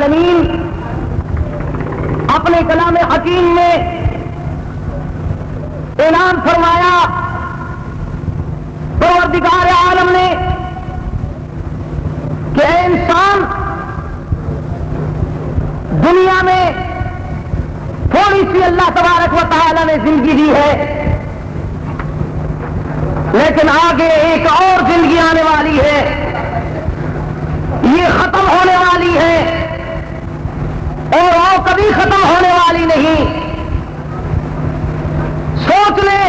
العالمین اپنے کلام حکیم میں اعلان فرمایا، پروردگار عالم نے کہ اے انسان، دنیا میں تھوڑی سی اللہ تبارک و تعالی نے زندگی دی ہے، لیکن آگے ایک اور زندگی آنے والی ہے، یہ ختم ہونے والی ہے اور وہ کبھی ختم ہونے والی نہیں۔ سوچ لیں،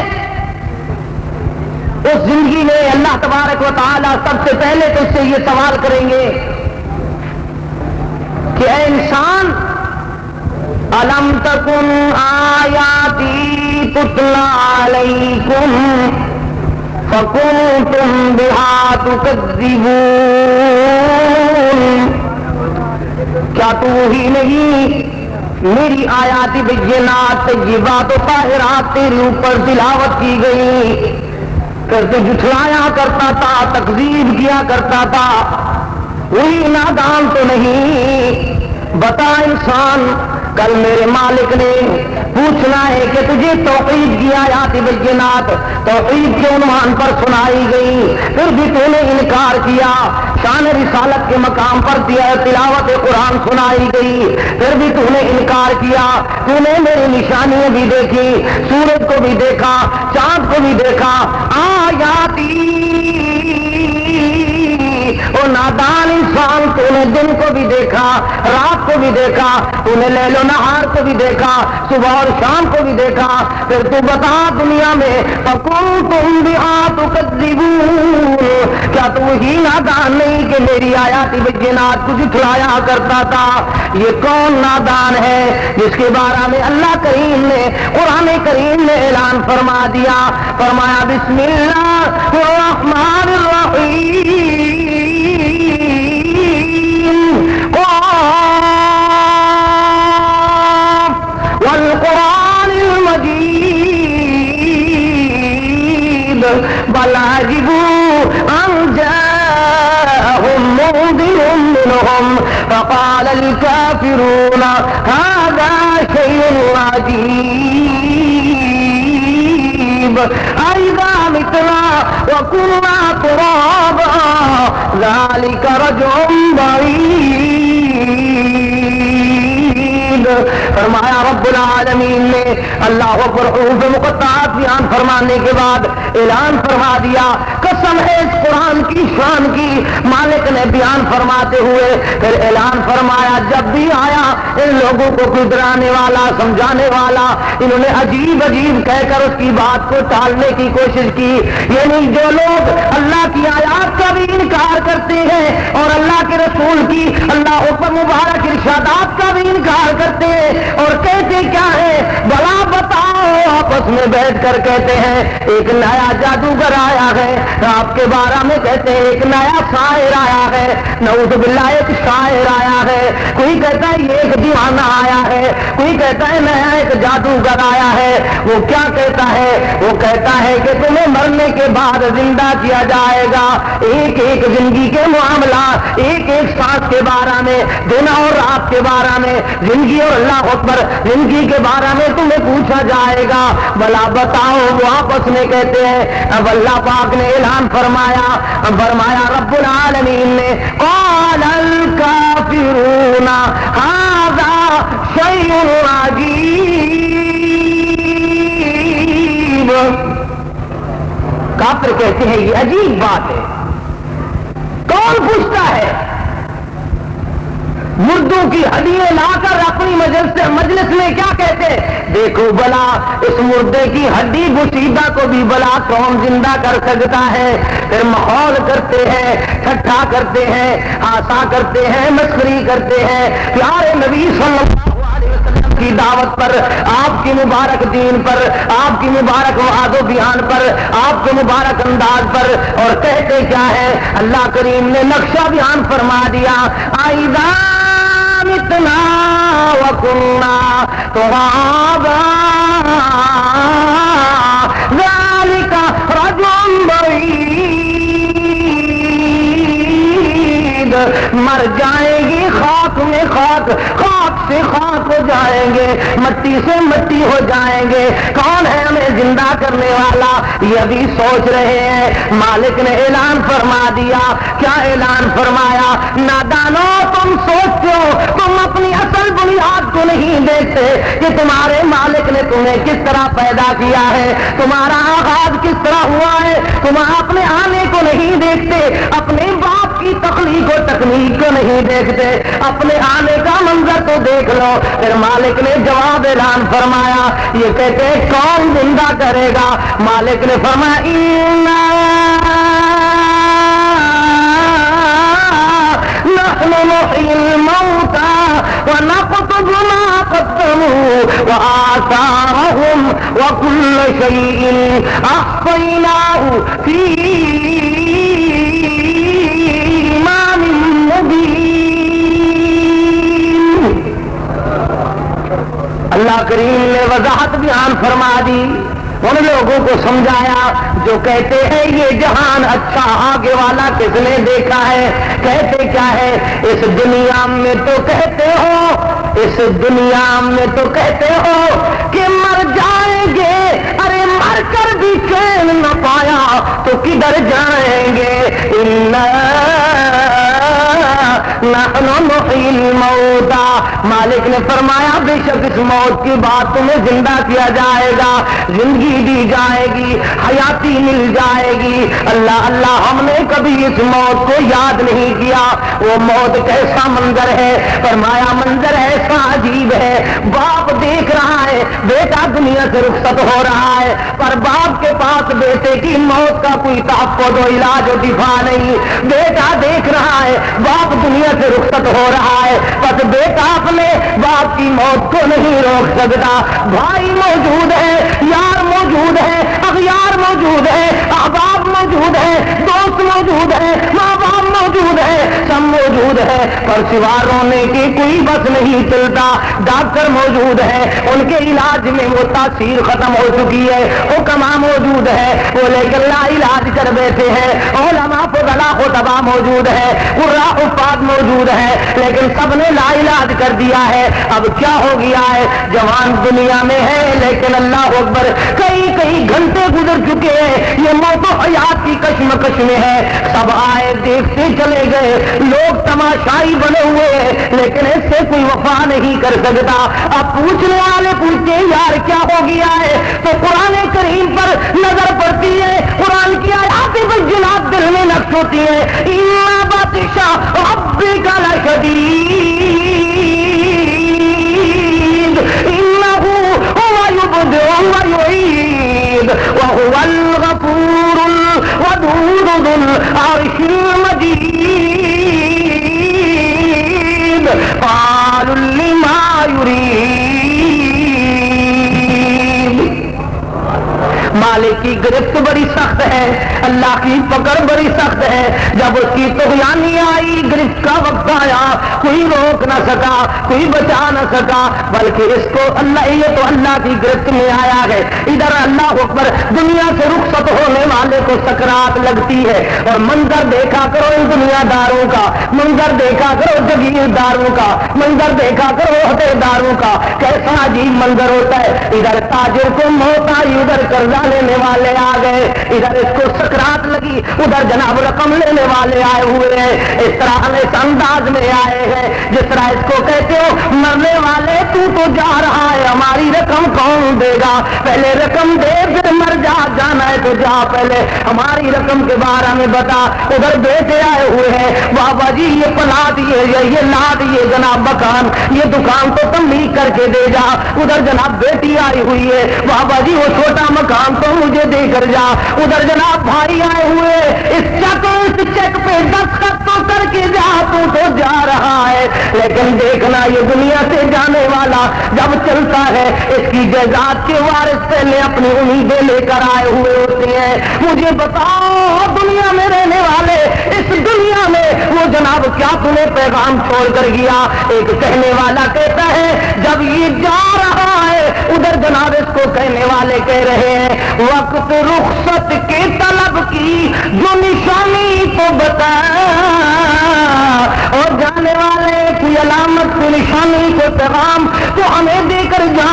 اس زندگی میں اللہ تبارک و تعالی سب سے پہلے تو اس سے یہ سوال کریں گے کہ اے انسان، الم تکن آیاتی تتلی علیکم فکنتم بہا تکذبون، کیا تو وہی نہیں میری آیات بینات طیبات و طاہرات تیرے اوپر تلاوت کی گئی، پھر تو جھٹلایا کرتا تھا، تکذیب کیا کرتا تھا، وہی نادان تو نہیں؟ بتا انسان، کل میرے مالک نے پوچھنا ہے کہ تجھے توحید کی آیات بینات توحید کے عنوان پر سنائی گئی، پھر بھی تو نے انکار کیا، شان رسالت کے مقام پر تلاوت قرآن سنائی گئی، پھر بھی تو نے انکار کیا، تو نے میری نشانیاں بھی دیکھی، سورج کو بھی دیکھا، چاند کو بھی دیکھا، آیاتی، اور نادان انسان، تو نے دن کو بھی دیکھا، رات کو بھی دیکھا، تو نے لیل و نہار کو بھی دیکھا، صبح اور شام کو بھی دیکھا، پھر تو بتا دنیا میں فکنتم بہا تکذبون، کیا تو وہی نادان نہیں کہ میری آیات بینات کو جھٹلایا کرتا تھا؟ یہ کون نادان ہے جس کے بارے میں اللہ کریم نے قرآن کریم نے اعلان فرما دیا، فرمایا بسم اللہ الرحمن الرحیم والقرآن المجید بل عجبوا ان جاءهم منذر منهم فقال الكافرون هذا شيء عجيب أإذا متنا وكنا ترابا ذلك رجع بعيد۔ فرمایا رب العالمین نے اللہ اکبر حروف مقطعات بیان فرمانے کے بعد اعلان فرما دیا، قسم ہے اس قرآن کی شان کی، مالک نے بیان فرماتے ہوئے پھر اعلان فرمایا، جب بھی آیا ان لوگوں کو کوئی ڈرانے والا، سمجھانے والا، انہوں نے عجیب عجیب کہہ کر اس کی بات کو ٹالنے کی کوشش کی، یعنی جو لوگ اللہ کی آیات کا بھی انکار کرتے ہیں اور اللہ کے رسول کی اللہ حکم مبارک ارشادات کا بھی انکار کرتے ہیں اور کہتے کیا ہے، بلا بتاؤ، آپس میں بیٹھ کر کہتے ہیں ایک نیا جادوگر آیا ہے، آپ کے بارے میں کہتے ہیں ایک نیا شاعر آیا ہے، نعوذ باللہ ایک شاعر آیا ہے، کوئی کہتا ہے یہ ایک دیوانہ آیا ہے، کوئی کہتا ہے نیا ایک جادوگر آیا ہے۔ وہ کیا کہتا ہے؟ وہ کہتا ہے کہ تمہیں مرنے کے بعد زندہ کیا جائے گا، ایک ایک زندگی کے معاملہ، ایک ایک سانس کے بارے میں، دن اور رات کے بارے میں، زندگی اور اللہ اکبر زندگی کے بارے میں تمہیں پوچھا جائے گا، بلا بتاؤ۔ وہ آپس میں کہتے ہیں، اب اللہ پاک نے اعلان فرمایا رب العالمین نے، قال الکافرون ھذا شیء عجیب، کافر کہتے ہیں یہ عجیب بات ہے۔ کون پوچھتا ہے؟ مردوں کی ہڈیاں لا کر اپنی مجلس میں کیا کہتے ہیں؟ دیکھو بلا اس مردے کی ہڈی بشیدہ کو بھی بلا کون زندہ کر سکتا ہے؟ پھر ماحول کرتے ہیں، ٹھٹھا کرتے ہیں، ہاسا کرتے ہیں، مسخری کرتے ہیں پیارے نبی صلی اللہ علیہ وسلم کی دعوت پر، آپ کی مبارک دین پر، آپ کی مبارک وعد و بیان پر، آپ کے مبارک انداز پر، اور کہتے کیا ہے؟ اللہ کریم نے نقشہ بیان فرما دیا، آئیدہ متنا وکنا ترابا ذالک رجع بعید، مر جائیں گی خاک میں خاک، خاک سے خاک ہو جائیں گے، مٹی سے مٹی ہو جائیں گے، کون ہے ہمیں زندہ کرنے والا؟ یہ ابھی سوچ رہے ہیں۔ مالک نے اعلان فرما دیا۔ کیا اعلان فرمایا؟ نادانو، تم سوچتے ہو، تم اپنی اصل بنیاد کو نہیں دیکھتے کہ تمہارے مالک نے تمہیں کس طرح پیدا کیا ہے، تمہارا آغاز کس طرح ہوا ہے، تم اپنے آنے کو نہیں دیکھتے، اپنے باپ کی تخلیق و تکنیک کو نہیں دیکھتے، اپنے آنے کا منظر تو دیکھ لو۔ پھر مالک نے جواب اعلان فرمایا۔ یہ کہتے کون زندہ کرے گا؟ مالک نے فرمایا نحن نحيي الموتى ونكتب ما قدموا وآثارهم وكل شيء أحصيناه في إمام مبين۔ اللہ کریم نے وضاحت بیان فرما دی، ان لوگوں کو سمجھایا جو کہتے ہیں یہ جہان اچھا آگے والا کس نے دیکھا ہے؟ کہتے کیا ہے؟ اس دنیا میں تو کہتے ہو، اس دنیا میں تو کہتے ہو کہ مر جائیں گے، ارے مر کر بھی چین نہ پایا تو کدھر جائیں گے؟ نحن نحيي الموتى، مالک نے فرمایا بے شک اس موت کی بات تمہیں زندہ کیا جائے گا، زندگی دی جائے گی، حیاتی مل جائے گی۔ اللہ اللہ، ہم نے کبھی اس موت کو یاد نہیں کیا۔ وہ موت کیسا منظر ہے؟ فرمایا منظر ایسا عجیب ہے، باپ دیکھ رہا ہے بیٹا دنیا سے رخصت ہو رہا ہے، پر باپ کے پاس بیٹے کی موت کا کوئی تحفظ و علاج و دفاع نہیں۔ بیٹا دیکھ رہا ہے باپ دنیا سے رخصت ہو رہا ہے، بس بیٹا اپنے باپ کی موت کو نہیں روک سکتا۔ بھائی موجود ہے، یار موجود ہے، اغیار موجود ہے، احباب موجود ہے، دوست موجود ہے، ماں باپ موجود ہے، سب موجود ہے، پر سوا رونے کی کوئی بس نہیں چلتا۔ ڈاکٹر موجود ہے، ان کے علاج میں وہ تاثیر ختم ہو چکی ہے، حکما موجود ہے، وہ لیکن لا علاج کر بیٹھے ہیں، علماء فضلاء خطباء موجود ہے، قراء حفاظ موجود ہے، لیکن سب نے لا علاج کر دیا ہے۔ اب کیا ہو گیا ہے؟ جوان دنیا میں ہے لیکن اللہ اکبر کئی کئی گھنٹے گزر چکے ہیں، یہ موت و حیات کی کشمکش میں ہے، سب آئے دیکھتے چلے گئے، لوگ تماشائی بنے ہوئے ہیں، لیکن اس سے کوئی وفا نہیں کر سکتا۔ اب پوچھنے والے پوچھتے یار کیا ہو گیا ہے؟ تو قرآن کریم پر نظر پڑتی ہے، قرآن کی آیات بجنات دل میں نقش ہوتی ہے۔ اِنَّ بَطْشَ رَبِّكَ لَشَدِيدٌ إِنَّهُ هُوَ يُبْدِئُ وَيُعِيدُ وَهُوَ الْغَفُورُ الْوَدُودُ ذُو الْعَرْشِ الْمَجِيدُ فَعَالٌ لِمَا يُرِيدُ۔ مالک کی گرفت بڑی سخت ہے، اللہ کی پکڑ بڑی سخت ہے۔ جب اس کی طغیانی آئی، گرفت کا وقت آیا، کوئی روک نہ سکا، کوئی بچا نہ سکا، بلکہ اس کو اللہ، یہ تو اللہ کی گرفت میں آیا ہے۔ ادھر اللہ اکبر دنیا سے رخصت ہونے والے کو سکرات لگتی ہے، اور منظر دیکھا کرو ان دنیا داروں کا، منظر دیکھا کرو جگیرداروں کا، منظر دیکھا کرو عہدیداروں کا، کیسا عجیب منظر ہوتا ہے۔ ادھر تاجر کو موت آئی، ادھر قرضہ لینے والے آ گئے، ادھر اس کو سکرات لگی، ادھر جناب رقم لینے والے آئے ہوئے ہیں۔ اس طرح ہم اس انداز میں آئے ہیں جس طرح اس کو کہتے ہو مرنے والے تو جا رہا ہے، ہماری رقم کون دے گا؟ پہلے رقم دے پھر مر جا، جانا ہے تو جا، پہلے ہماری رقم کے بارے میں بتا۔ ادھر بیٹے آئے ہوئے ہیں، بابا جی یہ پلاٹ، یہ لاٹ، یہ جناب مکان، یہ دکان تو تملیغ کر کے دے جا۔ ادھر جناب بیٹی آئی ہوئی ہے، بابا جی وہ چھوٹا مکان تو مجھے دے کر جا۔ ادھر جناب بھائی آئے ہوئے، اس چیک پہ دستخط تو کر کے جا، تو جا رہا ہے۔ لیکن دیکھنا یہ دنیا سے جانے والا جب چلتا ہے، اس کی جائیداد کے وارث پہلے اپنی امیدیں لے کر آئے ہوئے ہوتے ہیں۔ مجھے بتاؤ دنیا میں رہنے والے، اس دنیا میں وہ جناب کیا تمہیں پیغام چھوڑ کر گیا؟ ایک کہنے والا کہتا ہے جب یہ جا رہا ہے ادھر جناب اس کو کہنے والے کہہ رہے ہیں وقت رخصت کے طلب کی جو نشانی تو بتا، اور جانے والے کوئی علامت کوئی نشانی کوئی پیغام تو ہمیں دے کر جا۔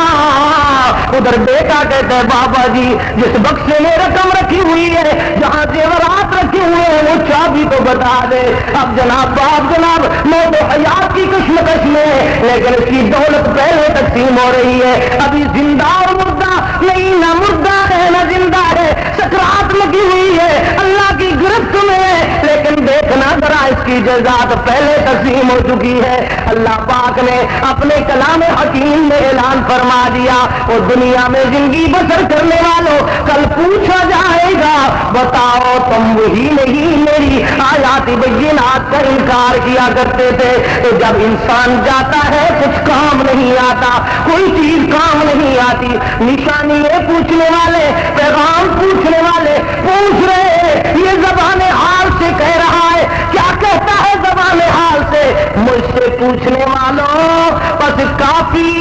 ادھر بیٹا کہتا ہے بابا جی جس بکسے میں رقم رکھی ہوئی ہے جہاں زیورات رکھے ہوئے ہیں وہ چابی تو بتا دے۔ اب جناب باپ جناب موت و حیات کی کشمکش میں، لیکن اس کی دولت پہلے تقسیم ہو رہی ہے، ابھی زندہ اور مردہ نہیں، نہ مردہ ہے نہ زندہ ہے، سکرات لگی ہوئی ہے، اللہ کی گرفت میں ہے، لیکن دیکھنا ذرا اس کی جزات پہلے تقسیم ہو چکی ہے۔ اللہ پاک نے اپنے کلام حکیم میں اعلان فرما دیا اور دنیا میں زندگی بسر کرنے والوں کل پوچھا جائے گا بتاؤ تم وہی نہیں میری آیات بینات کا انکار کیا کرتے تھے؟ تو جب انسان جاتا ہے کچھ کام نہیں آتا، کوئی چیز کام نہیں آتی، نشانی یہ پوچھنے والے پیغام پوچھنے والے پوچھ رہے ہیں، یہ زبان حال سے کہہ رہا ہے، کیا کہتا ہے زبان حال سے؟ مجھ سے پوچھنے والوں بس کافی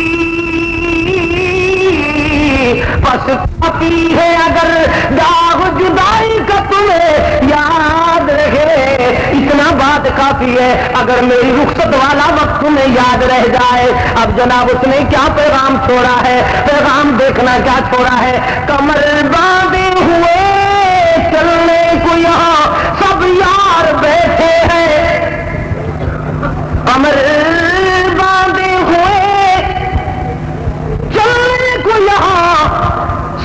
ہے اگر داغ جدائی کا تمہیں یاد رہے، اتنا بات کافی ہے اگر میری رخصت والا وقت تمہیں یاد رہ جائے۔ اب جناب اس نے کیا پیغام چھوڑا ہے؟ پیغام دیکھنا کیا چھوڑا ہے؟ کمر باندھے ہوئے چلنے کو یہاں سب یار بیٹھے ہیں، کمر باندھے ہوئے چلنے کو یہاں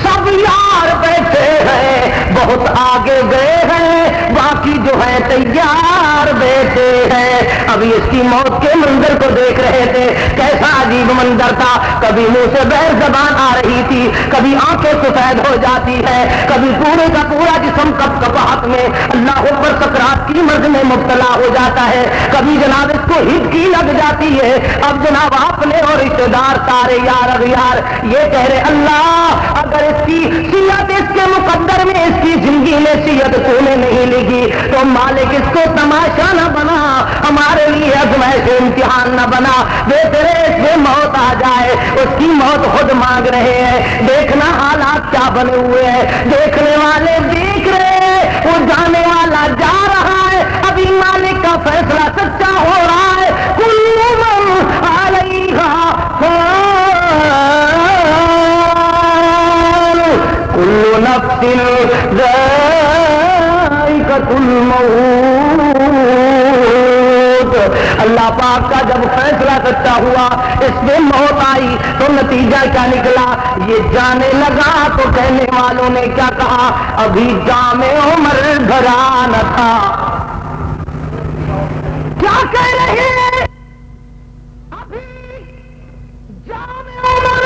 سب یار بیٹھے ہیں، بہت آگے گئے ہیں باقی جو ہے تیار بیٹھے ہیں۔ ابھی اس کی موت کے منظر کو دیکھ رہے تھے، کیسا عجیب منظر تھا، کبھی منہ سے بہر زبان آ رہی تھی، کبھی آنکھیں سفید ہو جاتی ہے، کبھی پورے کا پورا جسم کپکپاہٹ میں اللہ اکبر سکرات کی مرض میں مبتلا ہو جاتا ہے، کبھی جناب اس کو ہچکی لگ جاتی ہے۔ اب جناب اپنے اور رشتے دار سارے یار اغیار یہ کہہ رہے اللہ اگر اس کی سیرت اس کے مقدر میں اس کی زندگی میں سیرت تو نے نہیں لکھی تو مالک اس کو تماشا نہ بنا، ہمارے لیے آزمائش امتحان نہ بنا، بے تیرے اس میں موت آ جائے۔ اس کی موت خود مانگ رہے ہیں، دیکھنا حالات کیا بنے ہوئے ہیں، دیکھنے والے دیکھ رہے ہیں، وہ جانے والا جا رہا ہے، ابھی مالک کا فیصلہ سچا ہو رہا ہے۔ کل من علیہا کل نفس ذائقۃ الموت۔ اللہ پاک کا جب فیصلہ سچا ہوا، اس میں موت آئی تو نتیجہ کیا نکلا؟ یہ جانے لگا تو کہنے والوں نے کیا کہا؟ ابھی جام عمر بھرا نہ تھا۔ کیا کہہ رہے ہیں؟ ابھی جام عمر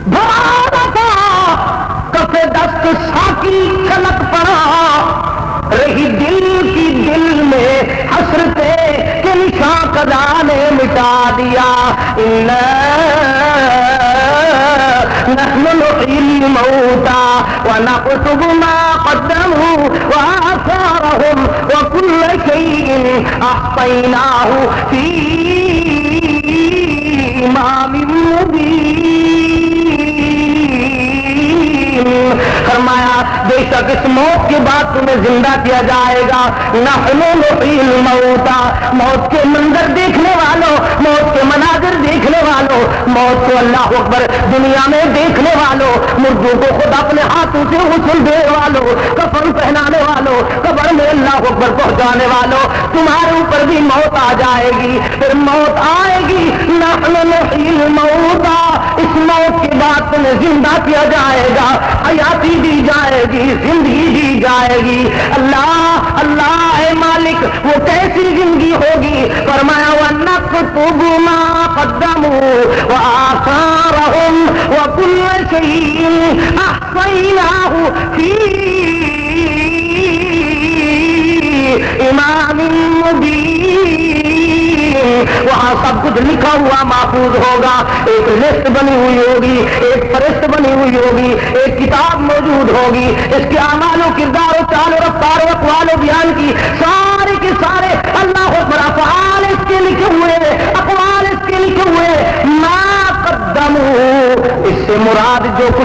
بھرا نہ تھا، کفے دست ساکی چھلک پڑا، رہی دل کی دل میں حسرتے کہ نشاں قضا نے مٹا دیا۔ نحن نحيي الموتى ونكتب ما قدموا وآثارهم وكل شيء أحصيناه في إمام مبين۔ فرمایا بے شک اس موت کے بعد تمہیں زندہ کیا جائے گا۔ نحن نحيي الموتى، موت کے منظر دیکھنے والوں، موت کے مناظر دیکھنے والوں، موت کو اللہ اکبر دنیا میں دیکھنے والوں، مردوں کو خود اپنے ہاتھوں سے غسل دینے والوں، کفن پہنانے والوں، قبر میں اللہ اکبر پہنچانے والوں، تمہارے اوپر بھی موت آ جائے گی، پھر موت آئے گی۔ نحن نحيي الموتى، اس موت کے بعد تمہیں زندہ کیا جائے گا، حیاتی دی جائے گی، زندگی دی جائے گی۔ اللہ اللہ اے مالک وہ کیسی زندگی ہوگی؟ فرمایا وَنَكْتُبُ مَا قَدَّمُوا وَآثَارَهُمْ وَكُلَّ شَيْءٍ أَحْصَيْنَاهُ فِي إِمَامٍ مُبِينٍ۔ وہاں سب کچھ لکھا ہوا محفوظ ہوگا، ایک لسٹ بنی ہوئی ہوگی، ایک فہرست بنی ہوئی ہوگی، ایک کتاب موجود ہوگی، اس کے اعمال و کردار و چال و رفتار و اقوال و بیان کی سارے کے سارے اللہ اکبر افعال اس کے لکھے ہوئے، اقوال اس کے لکھے ہوئے، ما قدموا، اس سے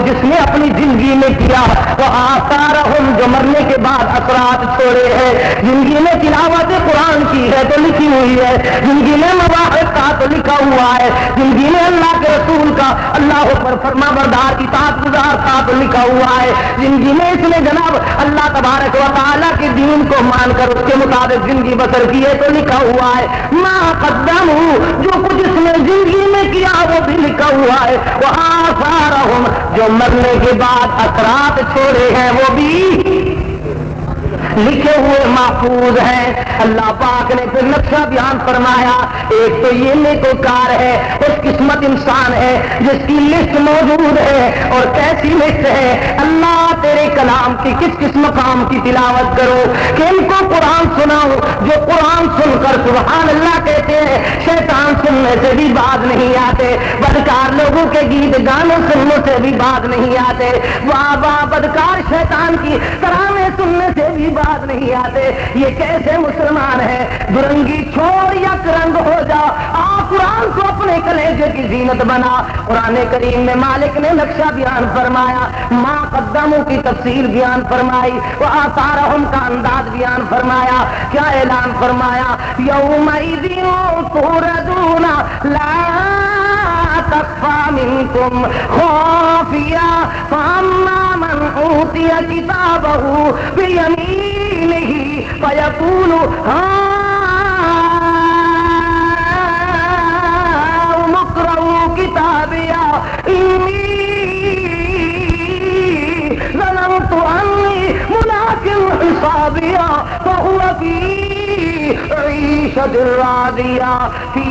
جس نے اپنی زندگی میں کیا وہ آثارہم جو مرنے کے بعد اثرات چھوڑے ہیں. زندگی میں تلاوت قرآن کی ہے تو لکھی ہوئی ہے, زندگی میں مواقف کا تو لکھا ہوا ہے, زندگی میں اللہ کے رسول کا اللہ پر فرما بردار اطاعت گزار تھا تو لکھا ہوا ہے, زندگی میں اس نے جناب اللہ تبارک و تعالیٰ کے دین کو مان کر اس کے مطابق زندگی بسر کی ہے تو لکھا ہوا ہے. ما قدموا جو کچھ اس نے زندگی میں کیا وہ بھی لکھا ہوا ہے. وہ آثارہم جو مرنے کے بعد اثرات چھوڑے ہیں وہ بھی لکھے ہوئے محفوظ ہیں. اللہ پاک نے پھر نقشہ بیان فرمایا. ایک تو یہ نیکوکار ہے, خوش قسمت انسان ہے جس کی لسٹ موجود ہے. اور کیسی لسٹ ہے؟ اللہ تیرے کلام کی کس کس مقام کی تلاوت کرو کہ ان کو قرآن سناؤ جو قرآن سن کر سبحان اللہ کہتے ہیں. شیطان سننے سے بھی باز نہیں آتے, بدکار لوگوں کے گیت گانے سننے سے بھی باز نہیں آتے, واہ واہ بدکار شیطان کی ترانے سننے سے بھی باز نہیں آتے. یہ کیسے مسلمان ہے؟ درنگی چھوڑ یک رنگ ہو جا, قرآن کو اپنے کلیجے کی زینت بنا. قرآن کریم میں مالک نے نقشہ بیان فرمایا, ما قدموں کی تفصیل بیان فرمائی, وہ آثارہم کا انداز بیان فرمایا. کیا اعلان فرمایا؟ یومئذ تردون لا تخفى منكم خافیہ فاما من اوتی کتابہ بیمینہ فیقول ہاؤم اقرءوا کتابیہ انی ظننت انی ملاق حسابیہ فہو فی عیشۃ راضیہ فی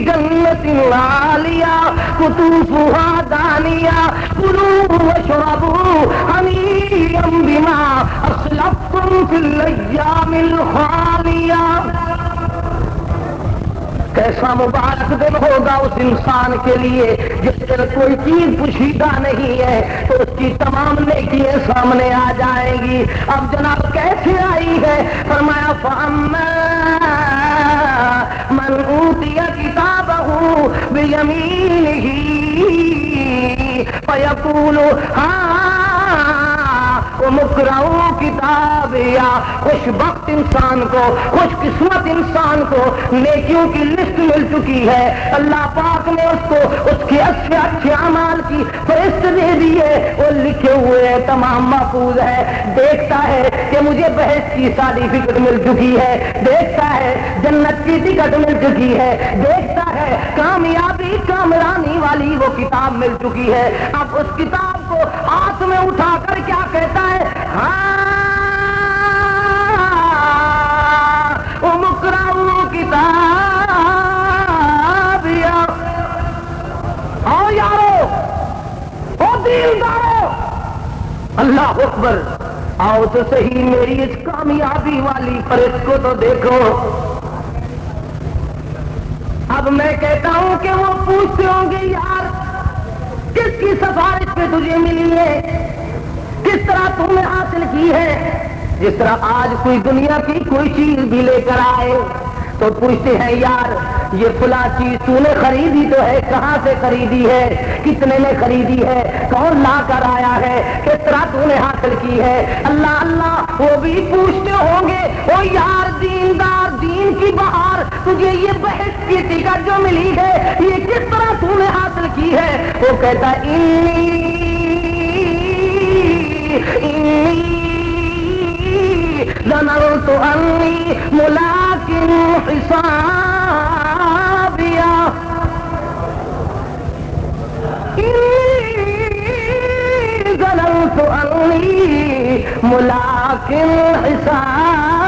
جنت عالیہ قطوفها دانیہ کلوا واشربوا ہنیئا بما اسلفتم فی الایام الخالیہ. کیسا مبارک دن ہوگا اس انسان کے لیے جس پر کوئی چیز پوشیدہ نہیں ہے تو اس کی تمام نیکیاں سامنے آ جائیں گی. اب جناب کیسے آئی ہے؟ فرمایا فَأَمَّا مَنْ أُوتِيَ كِتَابَهُ بِيَمِينِهِ فَيَقُولُ اقرؤوا کتابیہ. خوش بخت انسان کو, خوش قسمت انسان کو نیکیوں کی لسٹ مل چکی ہے. اللہ پاک نے اس کو اس کے اچھے اچھے اعمال کی فہرست دے دی ہے, وہ لکھے ہوئے تمام محفوظ ہے. دیکھتا ہے کہ مجھے بحث کی سرٹیفکیٹ مل چکی ہے, دیکھتا ہے جنت کی ٹکٹ مل چکی ہے, دیکھتا ہے کامیابی کامرانی والی وہ کتاب مل چکی ہے. اب اس کتاب کو ہاتھ میں اٹھا کر کیا کہتا ہے؟ اقرؤوا کتابیہ. آؤ یارو, او دیندارو, اللہ اکبر, آؤ تو صحیح میری اس کامیابی والی فرشت کو تو دیکھو. اب میں کہتا ہوں کہ وہ پوچھتے ہوں گے یار کس کی سفارش پہ تجھے ملی ہے, کس طرح تم نے حاصل کی ہے. جس طرح آج کوئی دنیا کی کوئی چیز بھی لے کر آئے تو پوچھتے ہیں یار یہ فلاں چیز تو نے خریدی تو ہے, کہاں سے خریدی ہے, کتنے نے خریدی ہے, کون لا کر آیا ہے, کس طرح تو نے حاصل کی ہے. اللہ اللہ وہ بھی پوچھتے ہوں گے او یار دیندار, دین کی بہار, تجھے یہ بحث کی ٹکٹ جو ملی ہے یہ کس طرح تو نے حاصل کی ہے. وہ کہتا ظننت انی ملاق حسابیہ. ظننت انی ملاق حسابیہ.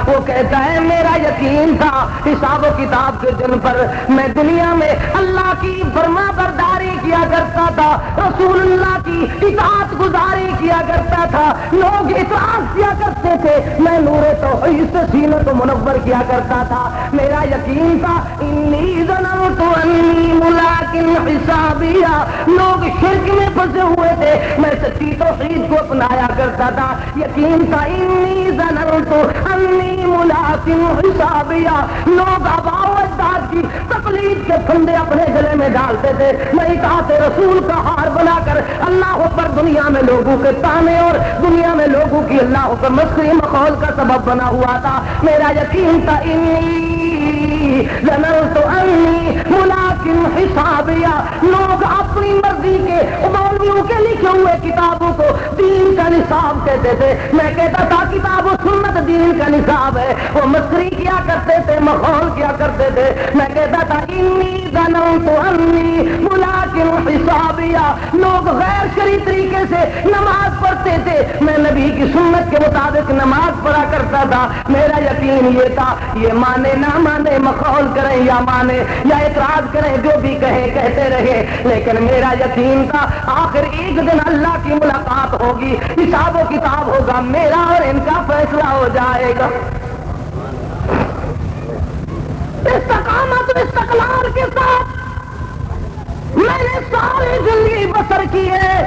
وہ کہتا ہے میرا یقین تھا حساب و کتاب کے دن پر میں دنیا میں اللہ کی فرما برداری کیا کرتا تھا, رسول اللہ کی اطاعت گزاری کیا کرتا تھا, لوگ اطاعت کیا کرتے تھے, میں نور توحید سے سینہ کو منور کیا کرتا تھا. میرا یقین تھا انی ظننت انی ملاق حسابیہ. لوگ شرک میں پھنسے ہوئے تھے, میں سچی توحید کو اپنایا کرتا تھا. یقین تھا انی ظننت انی ملاق حسابیہ. لوگ آباء و اجداد کی تقلید کے پھندے اپنے گلے میں ڈالتے تھے، میں اطاعت رسول کا ہار بنا کر اللہ پر دنیا میں لوگوں کے تانے اور دنیا میں لوگوں کی اللہ پر مسخری مخول کا سبب بنا ہوا تھا۔ میرا یقین تھا ظننت انی ملاقٍ حسابیا، لوگ اپنی مرضی کے مولویوں کے لکھے ہوئے کتابوں کو دین کا نصاب کہتے تھے، میں کہتا تھا کتاب و سنت دین کا نصاب ہے۔ وہ مسخری کیا کرتے تھے، مخول کیا کرتے تھے، میں کہتا تھا انی ظننت انی ملاقٍ حسابیا، لوگ غیر شرعی طریقے سے نماز پڑھتے تھے، میں نبی کی سنت کے مطابق نماز پڑھا کرتا تھا۔ میرا یقین یہ تھا یہ مانے نہ مانے، مخول کریں یا مانے یا اعتراض کریں، جو بھی کہیں کہتے رہے، لیکن میرا یقین تھا آخر ایک دن اللہ کی ملاقات ہوگی، حساب و کتاب ہوگا، میرا اور ان کا فیصلہ ہو جائے گا۔ استقامت و استقلال کے ساتھ میں نے ساری زندگی بسر کی ہے۔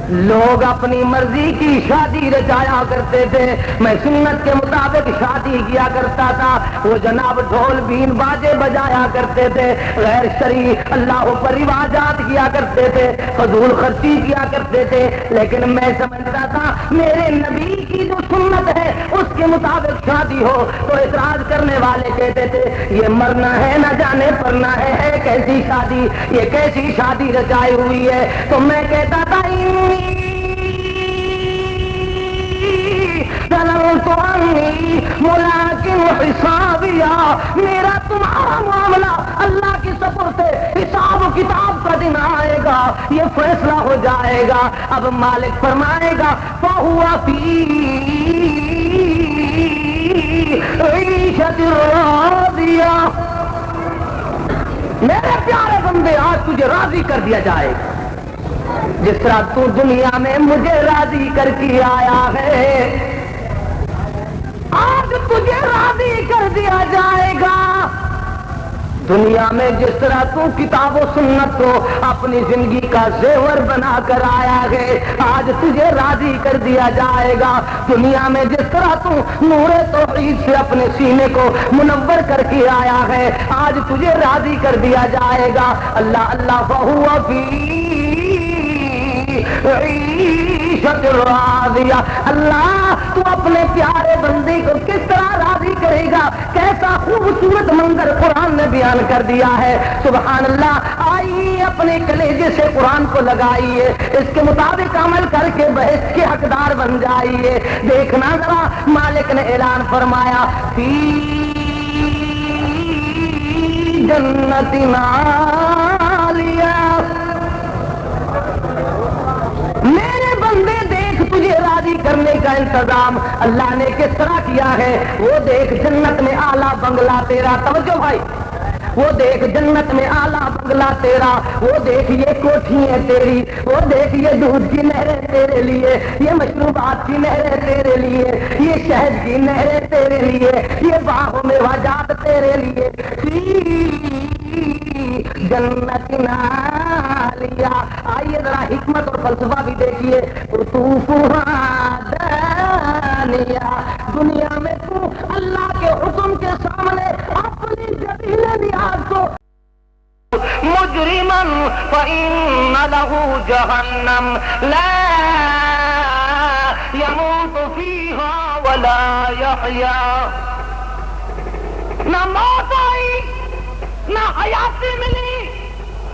لوگ اپنی مرضی کی شادی رچایا کرتے تھے، میں سنت کے مطابق شادی کیا کرتا تھا، وہ جناب ڈھول بین باجے بجایا کرتے تھے، غیر شرعی اللہ پر رواجات کیا کرتے تھے، فضول خرچی کیا کرتے تھے، لیکن میں سمجھتا تھا میرے نبی کی جو سنت ہے اس کے مطابق شادی ہو تو اعتراض کرنے والے کہتے تھے یہ مرنا ہے نہ جانے پڑنا ہے کیسی شادی، یہ کیسی شادی رچائی ہوئی ہے۔ تو میں کہتا تھا ملاقٍ حسابیا، میرا تمہارا معاملہ اللہ کی سپرد سے حساب و کتاب کا دن آئے گا، یہ فیصلہ ہو جائے گا۔ اب مالک فرمائے گا فَهُوَ فِي عِيشَةٍ رَاضِيَةٍ، میرے پیارے بندے آج تجھے راضی کر دیا جائے گا جس طرح تو دنیا میں مجھے راضی کر کے آیا ہے، آج تجھے راضی کر دیا جائے گا۔ دنیا میں جس طرح تو کتاب و سنت کو اپنی زندگی کا زیور بنا کر آیا ہے، آج تجھے راضی کر دیا جائے گا۔ دنیا میں جس طرح تو نور توحید سے اپنے سینے کو منور کر کے آیا ہے، آج تجھے راضی کر دیا جائے گا۔ اللہ اللہ فَهُوَ فِي عِيشَةٍ راضیہ، اللہ تو اپنے پیارے بندے کو کس طرح راضی کرے گا، کیسا خوبصورت منظر قرآن نے بیان کر دیا ہے۔ سبحان اللہ، آئیے اپنے کلیجے سے قرآن کو لگائیے، اس کے مطابق عمل کر کے بحث کے حقدار بن جائیے۔ دیکھنا ذرا، مالک نے اعلان فرمایا فی جنت عالیہ، میرے بندے دیکھ تجھے راضی کرنے کا انتظام اللہ نے کس طرح کیا ہے۔ وہ دیکھ جنت میں اعلیٰ بنگلہ تیرا، توجہ بھائی، وہ دیکھ جنت میں اعلیٰ بنگلہ تیرا، وہ دیکھ یہ کوٹھیاں تیری، وہ دیکھ یہ دودھ کی نہریں تیرے لیے، یہ مشروبات کی نہریں تیرے لیے، یہ شہد کی نہریں تیرے لیے، یہ باغوں میں وجات تیرے لیے، جنت عالیہ۔ آئیے ذرا حکمت اور فلسفہ بھی دیکھیے۔ قطوفها دانیہ، دنیا میں تو اللہ کے حکم کے سامنے اپنی جبیل نیاز کو مجرما فإن له جہنم لا يموت فيها ولا يحيا، نہ موت آئی نہ حیاتی ملی،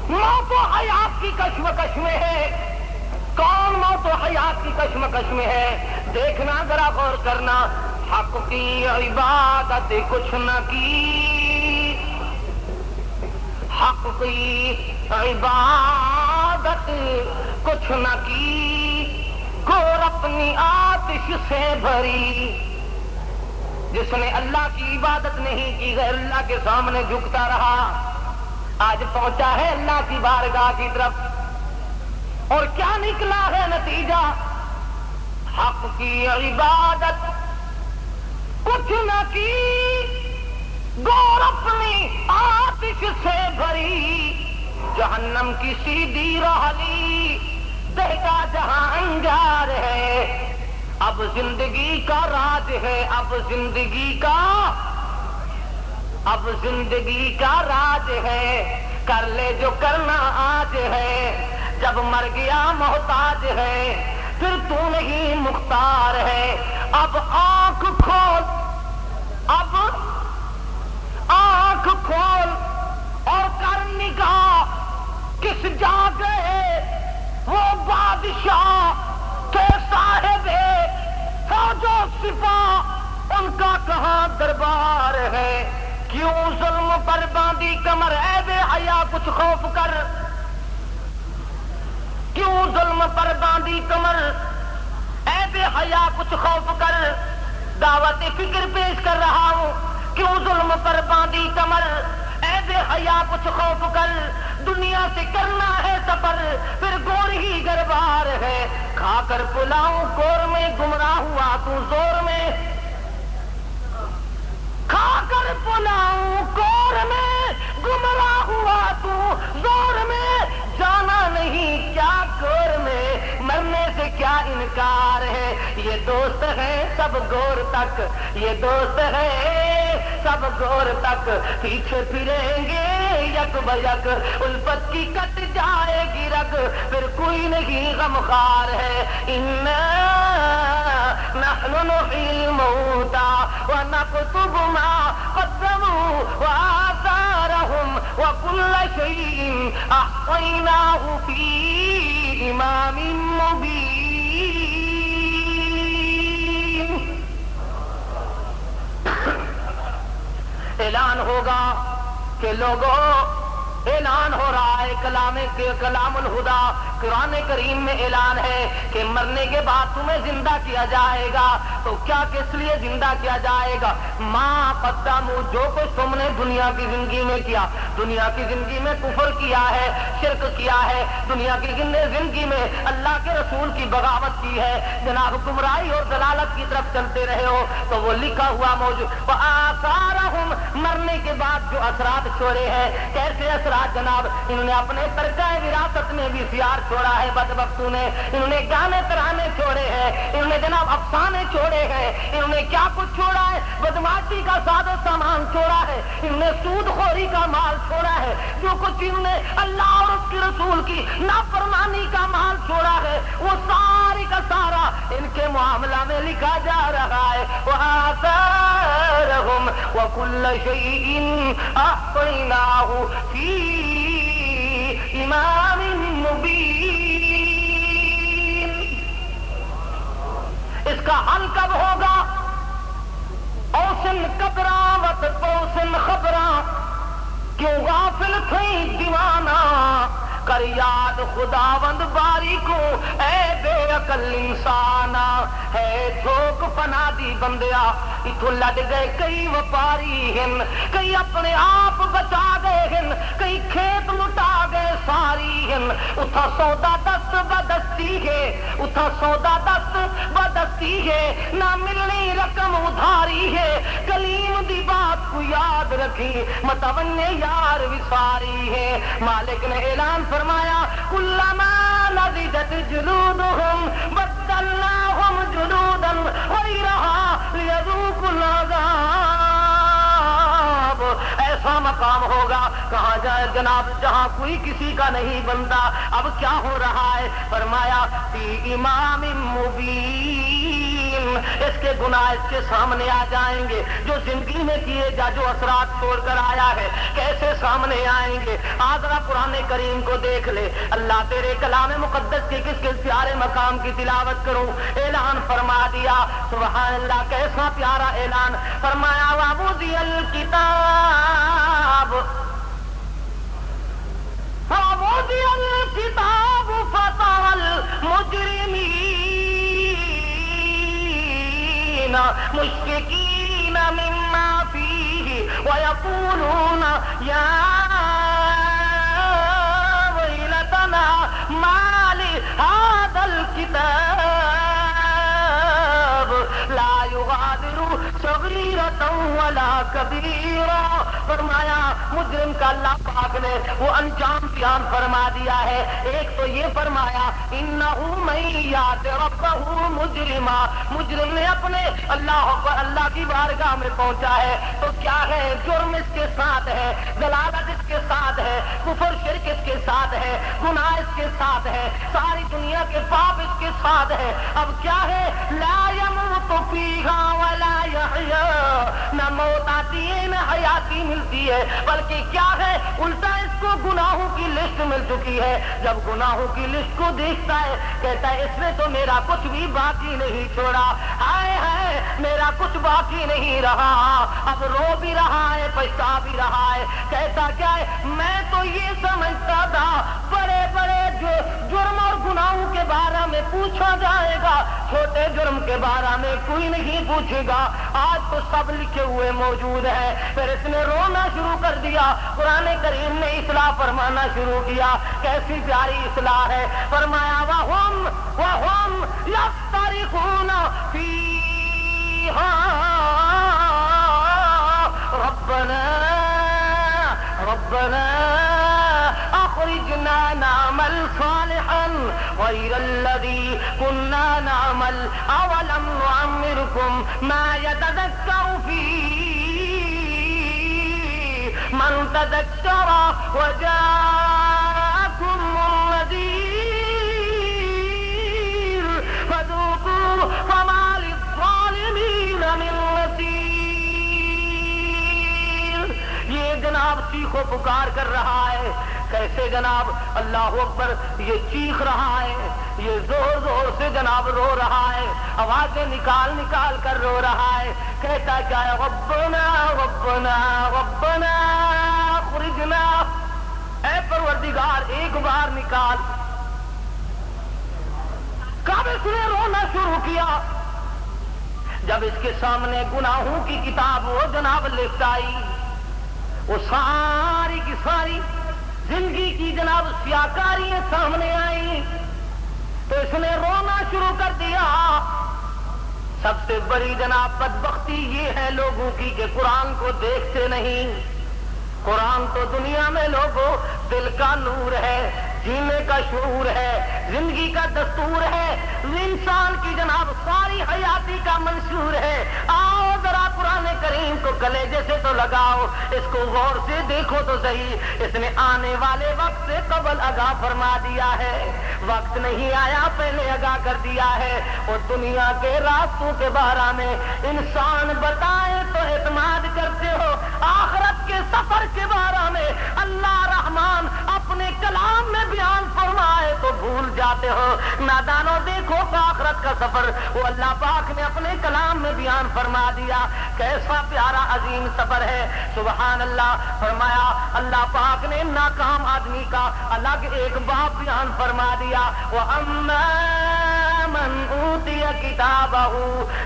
موت و حیات کی کشمکش میں ہے۔ کون موت و حیات کی کشمکش میں ہے؟ دیکھنا ذرا، غور کرنا، حق کی عبادت کچھ نہ کی، حق کی عبادت کچھ نہ کی، گور اپنی آتش سے بھری۔ جس نے اللہ کی عبادت نہیں کی، غیر اللہ کے سامنے جھکتا رہا، آج پہنچا ہے اللہ کی بارگاہ کی طرف، اور کیا نکلا ہے نتیجہ؟ حق کی عبادت کچھ نہ کی، گور اپنی آتش سے بھری، جہنم کی سیدھی راہ لی، دہتا جہاں انگار ہے۔ اب زندگی کا راج ہے، اب زندگی کا، اب زندگی کا راج ہے، کر لے جو کرنا آج ہے، جب مر گیا محتاج ہے پھر تو نہیں مختار ہے۔ اب آنکھ کھول، اب آنکھ کھول اور کر نگاہ، کس جا گئے وہ بادشاہ کے صاحب فوج و سپاہ، ان کا کہاں دربار ہے؟ کیوں ظلم پر باندھی کمر اے بے حیا کچھ خوف کر، کیوں ظلم پر باندھی کمر اے بے حیا کچھ خوف کر، دعوت فکر پیش کر رہا ہوں، کیوں ظلم پر باندھی کمر اے بے حیا کچھ خوف کر، دنیا سے کرنا ہے سفر پھر گور ہی گربار ہے، کھا کر پلاؤں کور میں گمراہ ہوا تو زور میں، کھا کر پلاؤں کور میں گمراہ ہوا تو زور میں، جانا نہیں کیا کور میں، مرنے سے کیا انکار ہے، یہ دوست ہے سب گور تک، یہ دوست ہے سب گور تک، پیچھے پھریں گے یک بیک، الفت کی کٹ جائے گی رگ، پھر کوئی نہیں غمخوار ہے، نحن نحیی الموتى ونكتب ما قدموا وآثارهم وكل شيء أحصيناه في إمام مبين۔ اعلان ہوگا کہ لوگوں، اعلان ہو رہا ہے کلام الہدا قرآن کریم میں اعلان ہے کہ مرنے کے بعد تمہیں زندہ کیا جائے گا، تو کیا کس لیے زندہ کیا جائے گا؟ ما قدموا، جو کچھ تم نے دنیا کی زندگی میں کیا، دنیا کی زندگی میں کفر کیا ہے، شرک کیا ہے، دنیا کی زندگی میں اللہ کے رسول کی بغاوت کی ہے، جناب گمراہی اور ضلالت کی طرف چلتے رہے ہو، تو وہ لکھا ہوا موجود، وآثارہم، مرنے کے بعد جو اثرات چھوڑے ہیں، کیسے اثرات جناب؟ انہوں نے اپنے ترکہ وراثت میں بھی سیار چھوڑا ہے بدبختوں نے، انہوں نے گانے ترانے چھوڑے ہیں، انہوں نے جناب افسانے چھوڑے ہیں، انہوں نے کیا کچھ چھوڑا ہے؟ بدماشی کا ساز و سامان چھوڑا ہے، انہوں نے سود خوری کا مال چھوڑا ہے، جو کچھ انہوں نے اللہ اور اس کے رسول کی نافرمانی کا مال چھوڑا ہے، وہ ساری کا سارا ان کے معاملہ میں لکھا جا رہا ہے، وآثارہم وکل شیء احصیناہ فی امام مبین۔ اس کا حل کب ہوگا؟ اوسن قبراں وت اوسن خبراں، کیوں غافل تھیں دیوانہ، کر یاد خداوند باری کو اے بے عقل انسانا، ہے جھوک فنا دی بندیا، اتھوں لڈ گئے کئی وپاری ہن، کئی اپنے آپ بچا گئے ہن، کئی کھیت لٹا گئے ساری ہن، اتھا سودا دست بدستی ہے، اتھا سودا دست بدستی ہے، نہ ملنی رقم ادھاری ہے، کلیم دی بات کو یاد رکھی، متونے یار وساری ہے۔ مالک نے اعلان فرمایا کلما نضجت جلودہم بدلناہم جلودا غیرہا لیذوقوا العذاب۔ ایسا مقام ہوگا، کہاں جائے جناب جہاں کوئی کسی کا نہیں بنتا۔ اب کیا ہو رہا ہے؟ فرمایا فی امام مبین، اس کے گناہ اس کے سامنے آ جائیں گے، جو زندگی میں کیے جو اثرات چھوڑ کر آیا ہے کیسے سامنے آئیں گے۔ آج ذرا قرآن کریم کو دیکھ لے، اللہ تیرے کلام مقدس کے کس کس پیارے مقام کی تلاوت کروں۔ اعلان فرما دیا، سبحان اللہ، کیسا پیارا اعلان فرمایا، وَوُضِعَ الْكِتَابُ وَوُضِعَ الْكِتَابُ فَتَرَى الْمُجْرِمِينَ مُشْفِقِينَ مِمَّا فِيهِ وَيَقُولُونَ يَا وَيْلَتَنَا مَا لِهَذَا الْكِتَابِ لَا يُغَادِرُ صَغِيرَةً وَلَا كَبِيرًا۔ فرمایا مجرم کا اللہ پاک نے وہ انجام بیان فرما دیا ہے. ایک تو یہ فرمایا انہ من یات ربہ مجرما, مجرم نے اپنے اللہ کی بارگاہ میں پہنچا ہے تو کیا ہے, جرم اس کے ساتھ ہے, ضلالت اس کے ساتھ ہے, کفر شرک اس کے ساتھ ہے, گناہ اس کے ساتھ ہے, ساری دنیا کے پاپ اس کے ساتھ ہے. اب کیا ہے, لا یموت فیہا ولا یحیا, نہ موت آتی ہے نہ حیاتی ملتی ہے, بلکہ کیا ہے الٹا اس کو گناہوں کی لسٹ مل چکی ہے. جب گناہوں کی لسٹ کو دیکھتا ہے کہتا ہے اس نے تو میرا کچھ بھی باقی نہیں چھوڑا, ہائے ہائے میرا کچھ باقی نہیں رہا. اب رو بھی رہا ہے پچھتا بھی رہا ہے, کہتا کیا ہے میں تو یہ سمجھتا تھا بڑے بڑے جرم اور گناہوں کے بارے میں پوچھا جائے گا, چھوٹے جرم کے بارے میں کوئی نہیں پوچھے گا. آج تو سب لکھے ہوئے موجود ہیں. پھر اس نے رونا شروع کر دیا. قرآن کریم نے اصلاح فرمانا شروع کیا. کیسی پیاری اصلاح ہے, فرمایا وَهُمْ يَصْطَرِخُونَ فِيهَا رَبَّنَا أَخْرِجْنَا نَعْمَلْ صَالِحًا غَيْرَ الَّذِي كُنَّا نَعْمَلْ أَوَلَمْ نُعَمِّرْكُمْ مَا يَتَذَكَّرُ فِيهِ مَنْ تَذَكَّرَ وَجَاءَكُمُ النَّذِيرُ فَذُوقُوا فَمَا لِلظَّالِمِينَ مِنْ نَصِيرٍ. یہ جناب چیخو پکار کر رہا ہے. کیسے جناب, اللہ اکبر, یہ چیخ رہا ہے, یہ زور زور سے جناب رو رہا ہے, آوازیں نکال نکال کر رو رہا ہے. کہتا کیا ہے ربنا ربنا ربنا اخرجنا, اے پروردگار ایک بار نکال. کب اس نے رونا شروع کیا, جب اس کے سامنے گناہوں کی کتاب وہ جناب لکھ آئی, وہ ساری کی ساری زندگی کی جناب سیاکاریاں سامنے آئی تو اس نے رونا شروع کر دیا. سب سے بڑی جناب بدبختی یہ ہے لوگوں کی کہ قرآن کو دیکھتے نہیں. قرآن تو دنیا میں لوگوں دل کا نور ہے, جینے کا شعور ہے, زندگی کا دستور ہے, انسان کی جناب ساری حیاتی کا منشور ہے. آؤ ذرا قرآن کریم کو کلیجے سے تو لگاؤ, اس کو غور سے دیکھو تو صحیح. اس نے آنے والے وقت سے قبل آگاہ فرما دیا ہے. وقت نہیں آیا پہلے آگاہ کر دیا ہے. اور دنیا کے راستوں کے بارے میں انسان بتائے تو اعتماد کرتے ہو, آخرت کے سفر کے بارے میں اللہ رحمان اپنے کلام میں بیان فرمائے تو بھول جاتے ہو. نادانوں دیکھو آخرت کا سفر وہ اللہ پاک نے اپنے کلام میں بیان فرما دیا. کیسا پیارا عظیم سفر ہے, سبحان اللہ. فرمایا اللہ پاک نے ناکام آدمی کا الگ ایک باب بیان فرما دیا. وَأَمَّا مَنْ أُوتِيَ كِتَابَهُ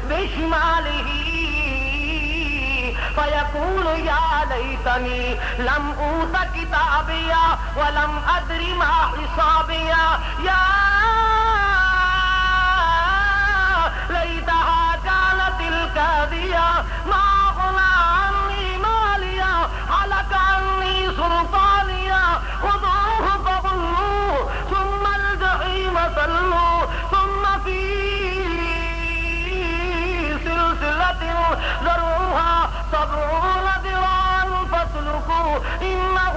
بِشِمَالِهِ فَيَقُولُ يَا لَيْتَنِي لَمْ أُوتَ كِتَابِيَهْ وَلَمْ أَدْرِ مَا حِسَابِيَهْ يَا لَيْتَهَا كَانَتِ الْقَاضِيَةَ مَا أَغْنَىٰ عَنِّي مَالِيَهْ هَلَكَ عَنِّي سُلْطَانِيَهْ خُذُوهُ فَغُلُّوهُ ثُمَّ الْجَحِيمَ صَلُّوهُ ثُمَّ فِي سِلْسِلَةٍ ذَرْعُهَا 70 ذراعًا فاسلكوه إنه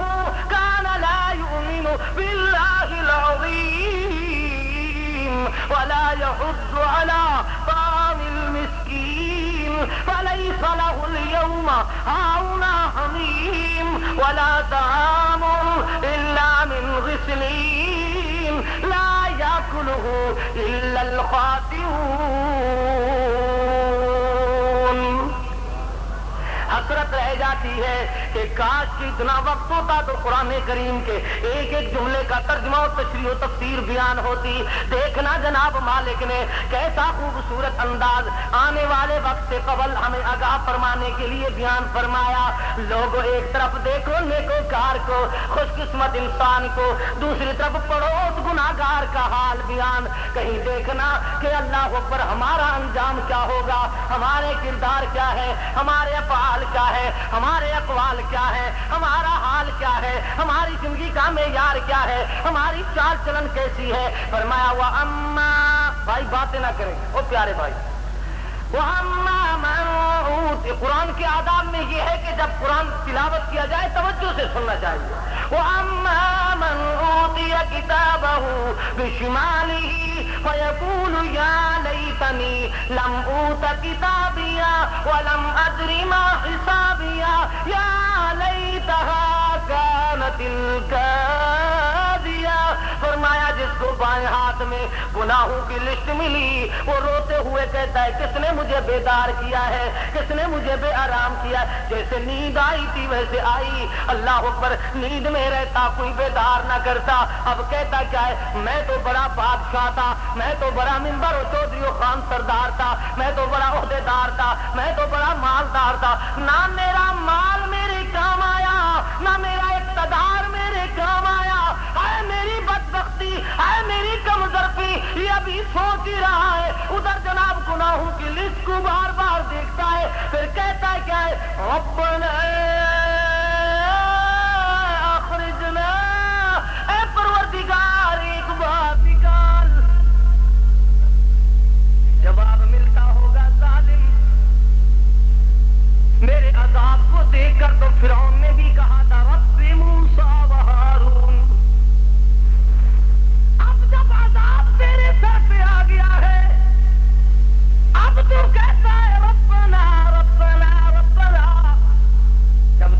كان لا يؤمن بالله العظيم ولا يحض على طعام المسكين فليس له اليوم هاهنا حميم ولا طعام إلا من غسلين لا يأكله إلا الخاطئون. حسرت رہ جاتی ہے کہ کاش کی اتنا وقت ہوتا تو قرآن کریم کے ایک ایک جملے کا ترجمہ و تشریح و تفسیر بیان ہوتی. دیکھنا جناب مالک نے کیسا خوبصورت انداز آنے والے وقت سے قبل ہمیں آگاہ فرمانے کے لیے بیان فرمایا. لوگوں ایک طرف دیکھو نیکوکار کو, خوش قسمت انسان کو, دوسری طرف پڑوس گناہگار کا حال بیان. کہیں دیکھنا کہ اللہ اکبر ہمارا انجام کیا ہوگا, ہمارے کردار کیا ہے, ہمارے افعال کیا ہے, ہمارے اقوال کیا ہے, ہمارا حال کا معیار کیا ہے، ہماری چال چلن کیسی ہے؟ فرمایا وَأَمَّا، بھائی باتیں نہ کریں او پیارے بھائی، وَأَمَّا مَنْ أُوتِيَ، قرآن کے آداب میں یہ ہے کہ جب قرآن تلاوت کیا جائے توجہ سے سننا چاہیے. وَأَمَّا مَنْ أُوتِيَ كِتَابَهُ بِشِمَالِهِ فَيَقُولُ يَا لَيْتَنِي لَمْ أُوتَ كِتَابِيَهْ وَلَمْ أَدْرِ مَا حِسَابِيَهْ يَا لَيْتَهَا كَانَتِ الْقَاضِيَةَ. فرمایا جس کو بائیں ہاتھ میں گناہوں کی لسٹ ملی وہ روتے ہوئے کہتا ہے کس نے مجھے بیدار کیا ہے، کس نے مجھے بے آرام کیا ہے. جیسے نیند آئی تھی ویسے آئی، اللہ اکبر، نیند میں رہتا کوئی بیدار نہ کرتا. اب کہتا کیا ہے، میں تو بڑا بادشاہ تھا، میں تو بڑا ممبر و چودھری و خان سردار تھا، میں تو بڑا عہدے دار تھا، میں تو بڑا مالدار تھا، نہ میرا مال میرے کام آیا، نہ میرا اقتدار میرے کام آیا. اے میری بدبختی، اے میری کمزرفی، یہ ابھی سوچ ہی رہا ہے. ادھر جناب گناہوں کی لسٹ کو بار بار دیکھتا ہے، پھر کہتا ہے کیا ہے، ربنا اخرجنا، اے پروردگار ایک بات نکال. جواب ملتا ہوگا ظالم، میرے عذاب کو دیکھ کر تو فرعون نے بھی کہا تھا رب موسیٰ و ہارون. اب جب عذاب تیرے سر پہ آ گیا ہے، اب تو کہتا ہے ربنا ربنا ربنا. جب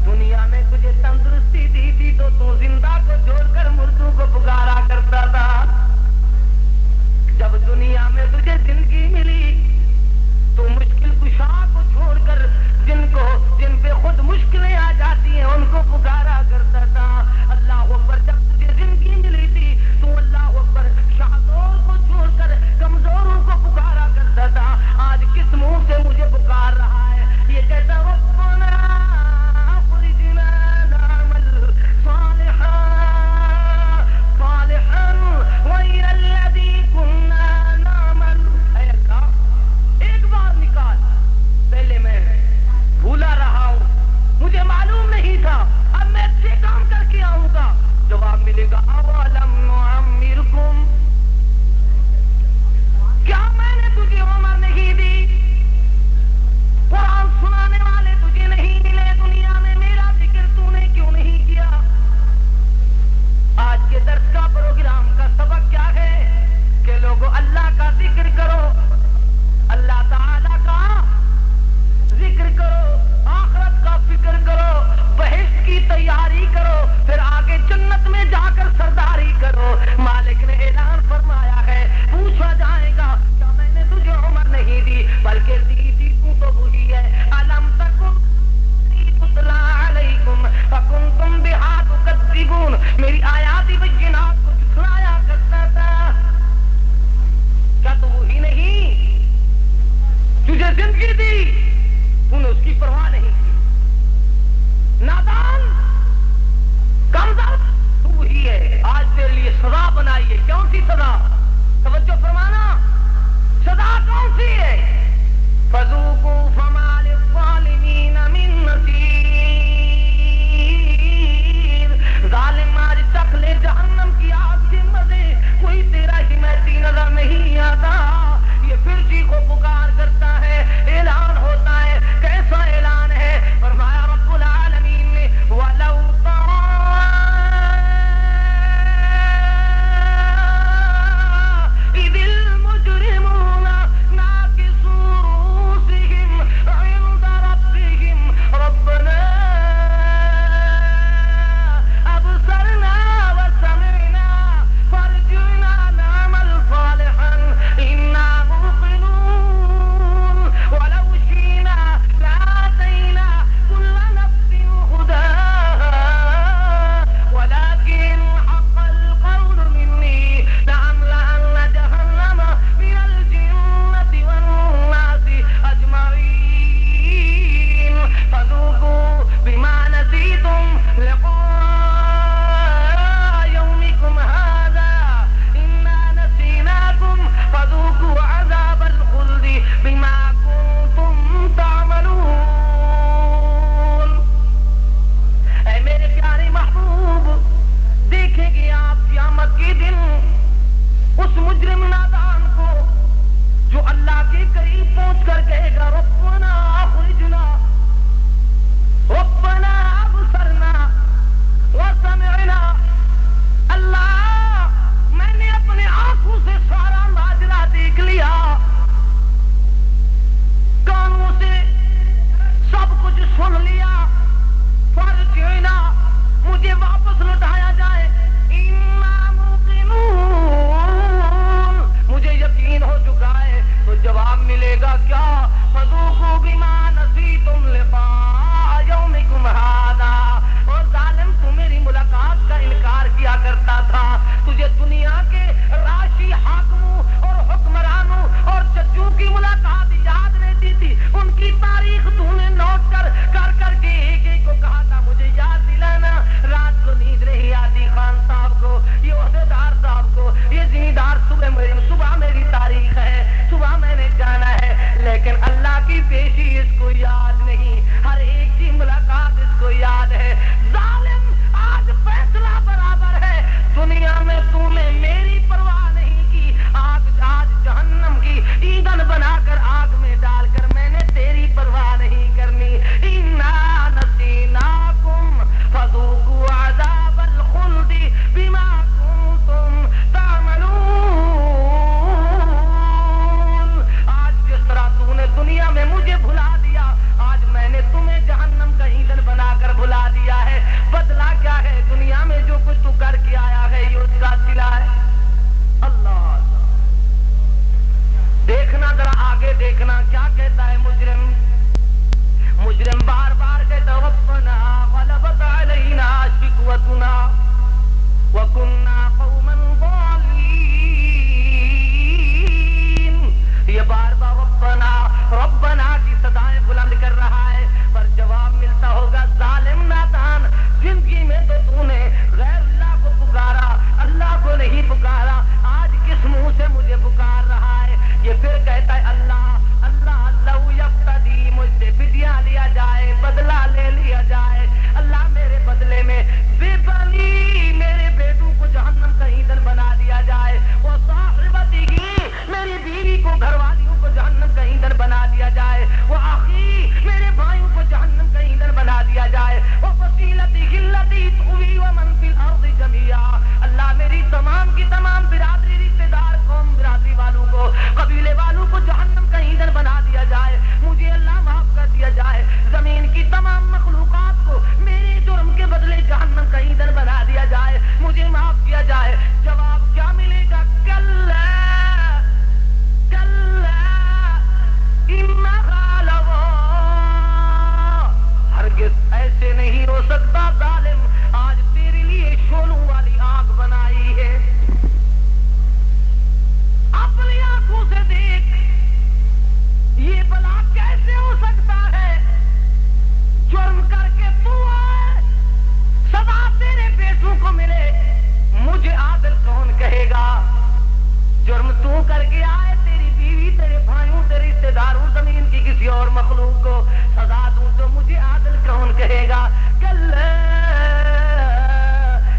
کر کے آئے تیری بیوی، تیرے بھائیوں، تیرے رشتے داروں، زمین کی کسی اور مخلوق کو سزا دوں تو مجھے عادل کون کہے گا؟ کلا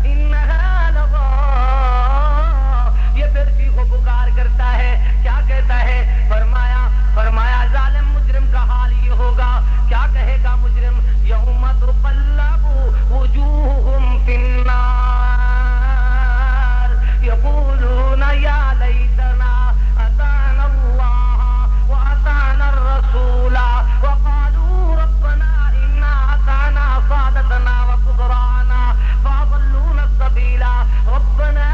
انہا لظی، یہ پھر چیخ و پکار کرتا ہے، کیا کہتا ہے؟ فرمایا ظالم مجرم کا حال یہ ہوگا، کیا کہے گا مجرم؟ یوم تقلب وجوہہم فی النار یقولون یا لیتنا اطعنا اللہ واطعنا الرسول وقالوا ربنا انا اطعنا سادتنا وكبراءنا فاضلونا السبیل ربنا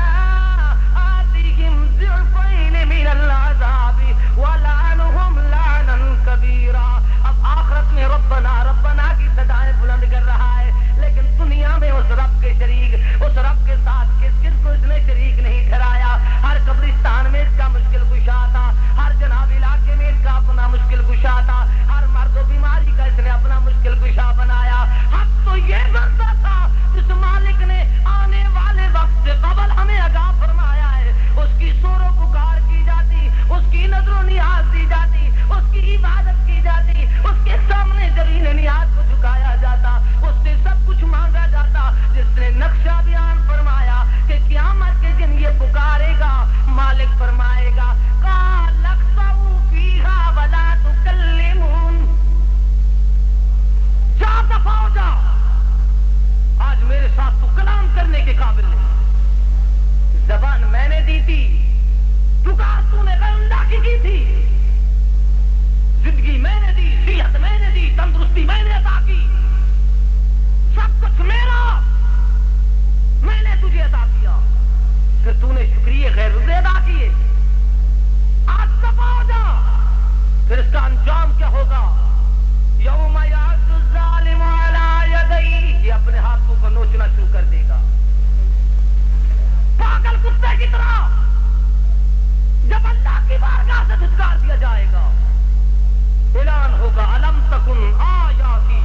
آتهم ضعفین من العذاب ولعنهم لعنا کبیرا۔ اب آخرت میں ربنا کی صدائیں بلند کر رہا ہے، لیکن دنیا میں اس رب کے شریک، اس رب کے ساتھ کس کو اس نے شریک نہیں ٹھہرایا۔ ہر قبرستان میں اس کا مشکل کشا تھا، ہر جناب علاقے میں اس کا اپنا مشکل کشا تھا، ہر مرد و بیماری کا اس نے اپنا مشکل کشا بنایا۔ حق تو یہ بنتا تھا جس مالک نے آنے والے وقت سے قبل ہمیں آگاہ فرمایا ہے، اس کی سور و پکار کی جاتی، اس کی نظر و نیاز دی جاتی، اس کی عبادت کی جاتی، اس کے سامنے زمین نیاز کو جھکایا جاتا، اس سے سب کچھ مانگا جاتا، جس نے نقشہ بیان فرمایا کہ قیامت کے دن یہ پکارے گا، مالک فرمائے گا قال اخسئوا فیہا ولا تکلمون، جا دفع ہو جا، آج میرے ساتھ تو کلام کرنے کے قابل نہیں۔ زبان میں نے دی تھی، پکار تو نے غیر اللہ کی تھی، زندگی میں نے دی، صحت میں نے دی، تندرستی میں نے عطا کی، سب کچھ میرا، میں نے تجھے عطا کیا، پھر تو نے شکریہ غیر رضا ادا کیے، آج دفع ہو جا۔ پھر اس کا انجام کیا ہوگا؟ یوم یعض الظالم علی یدیہ، یہ اپنے ہاتھوں کو نوچنا شروع کر دے گا پاگل کتے کی طرح، جب اللہ کی بارگاہ سے دھتکار دیا جائے گا، اعلان ہوگا الم تکن آیاتی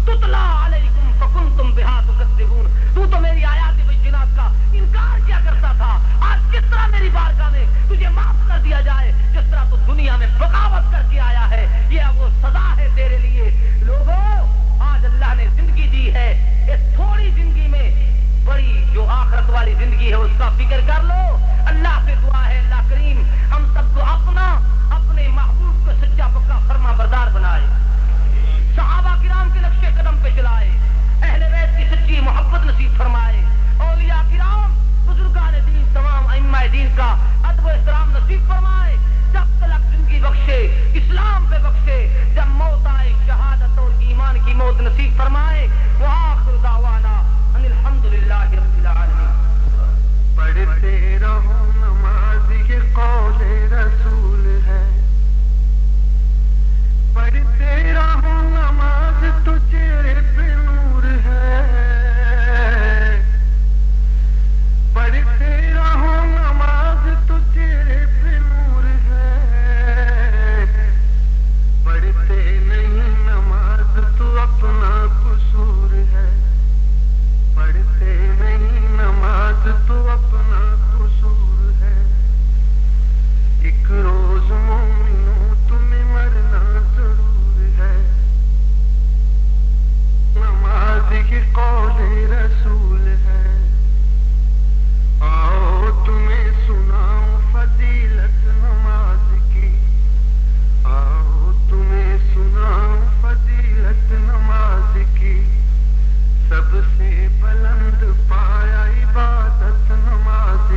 تتلی علیکم فکنتم بہا تکذبون، تو میری آیات بینات کا انکار کیا کرتا تھا، آج کس طرح میری بارگاہ میں تجھے معاف کر دیا جائے، جس طرح تو دنیا میں بغاوت کر کے آیا ہے، یہ وہ سزا ہے تیرے لیے۔ لوگوں، آج اللہ نے زندگی دی ہے، اس تھوڑی زندگی میں بڑی جو آخرت والی زندگی ہے اس کا فکر کر لو۔ اللہ سے دعا ہے اللہ کریم ہم سب کو اپنے محبوب کو سچا پکا فرما بردار بنائے، صحابہ کرام کے نقش قدم پہ چلائے، اہل بیت کی سچی محبت نصیب فرمائے، اولیاء کرام بزرگان دین تمام ائمہ دین کا ادب و احترام نصیب فرمائے، جب تلک زندگی بخشے اسلام پہ بخشے، جب موت آئے شہادت اور ایمان کی موت نصیب فرمائے۔ وآخر دعوانا ان الحمدللہ رب العالمین۔ پڑھتے رہو نماز یہ قول رسول ہے، پڑھتے رہو نماز تو چہرے پہ نور ہے، پڑھتے رہو نماز تو چہرے پہ نور ہے، پڑھتے نہیں نماز تو اپنا قصور ہے، پڑھتے نہیں نماز تو اپنا قصور ہے، ایک روز مومنوں تمہیں مرنا ضرور ہے، نماز کی قول رسول ہے، آؤ تمہیں سناؤں فضیلت نماز کی، آؤ تمہیں سناؤں فضیلت نماز کی، سب سے بلند پایا عبادت نماز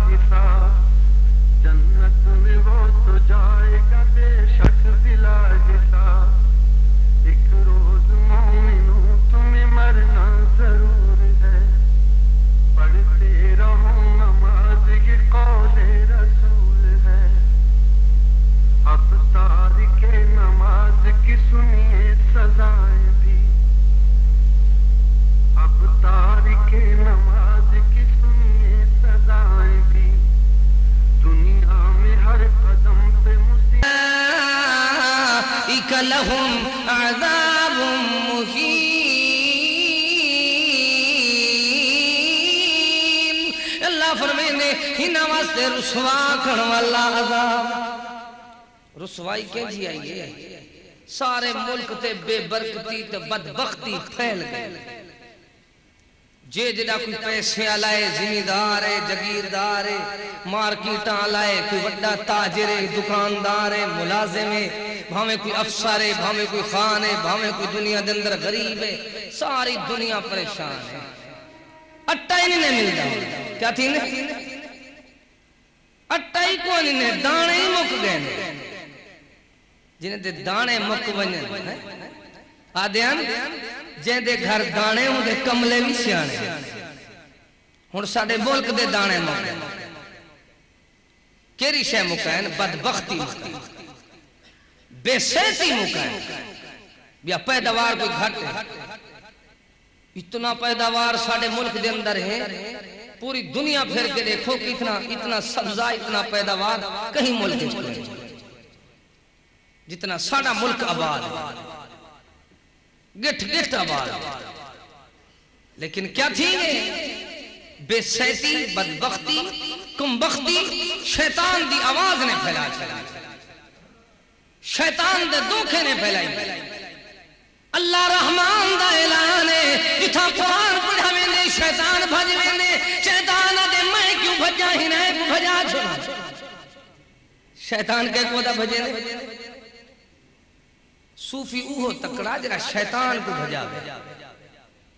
حساب جنت میں وہ تو جائے گا بے شک بلا حساب ایک روز مومنوں تمہیں مرنا ضرور ہے پڑھتے رہو نماز یہ قول رسول ہے اب تارک نماز کی سنیے سزائیں بھی اب تارک نماز کی سنیے سزائیں بھی دنیا میں ہر قدم پہ اولئک لہم عذاب مہین اللہ فرمینے ہنہ واسطے رسوا کھڑ والا عذاب رسوائی کے جی آئیے سارے ملک تے بے برکتی تے بدبختی پھیل گئے جے جڑا کوئی پیسے آلائے زمیندار ہے جگیردار ہے مارکیٹاں آلائے کوئی وڈا تاجر ہے دکاندار ہے ملازم ہے بھاویں کوئی افسر ہے بھاویں کوئی خان ہے بھاویں کوئی دنیا دے اندر غریب ہے ساری دنیا پریشان ہے اٹا ہی نہیں ملتا کیا تھی نے اٹا ہی کو نہیں دانے ہی مک گئے جنہیں دے دانے مک ونجن آدھیان جن دے گھر دانے ہوں دے کملے بھی سیانے ہون ساڑے ملک دے دانے مک کیری شے مکین بدبختی مکین بے سیتی مکین بیا پیداوار کوئی گھٹ ہے اتنا پیداوار ساڑے ملک دے اندر ہے پوری دنیا پھر کے دیکھو کہ اتنا سبزہ اتنا پیداوار کہیں ملک ہے جتنا ساڑا ملک آباد ہے گٹھ آباد لیکن کیا تھی بے سیتی بدبختی کمبختی شیطان دی آواز نے پھیلا شیطان دے دھوکے نے پھیلائی اللہ رحمان دا اعلان ہے جتھا قرآن پڑھا میں شیطان بھج میں شیطان دے میں کیوں بھجا ہی نہیں بھجا چھوڑا شیطان کے کو دا بھجے نے صوفی اوہو تکڑا جرا شیطان کو بھجا گئے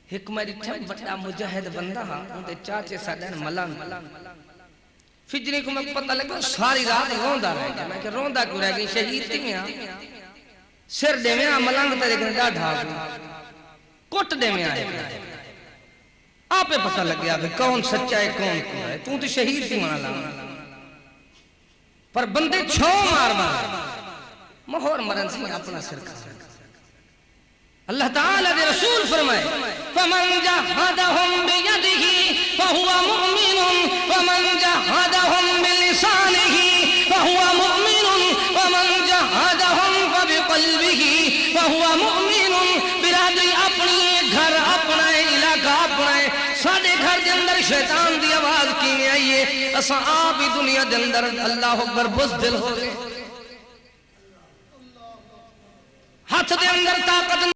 ایک میری ٹھم بڑا مجاہد بندہ ہاں اندے چاچے ساڑھن ملان فجری کو میں پتہ لگا ساری رات روندہ رہ گیا میں کہ روندہ کیوں رہ گئی شہید تھی میں سر دے میں ملانگ تے لیکن دا ڈھاک کٹ دے میں آئے آپ پتہ لگ گیا کہ کون سچا ہے کون کو ہے تو شہید تھی مانا پر بندے چھو مار مہور مرن سے اپنا سر کھا اللہ تعالیٰ دے رسول فرمائے فَمَنْ جَحَدَهُمْ بِيَدِهِ فَهُوَ مُؤْمِنٌ وَمَنْ جَحَدَهُمْ بِلِسَانِهِ فَهُوَ مُؤْمِنٌ وَمَنْ جَحَدَهُمْ فَبِقَلْبِهِ فَهُوَ مُؤْمِنٌ برادری اپنی گھر اپنا علاقہ اپنا ساڑے گھر دے اندر شیطان دی آواز کی میں آئیے اساں آپ ہی دنیا دے اندر اللہ اکبر بزدل ہو گئے ہاتھ دے اندر طاقت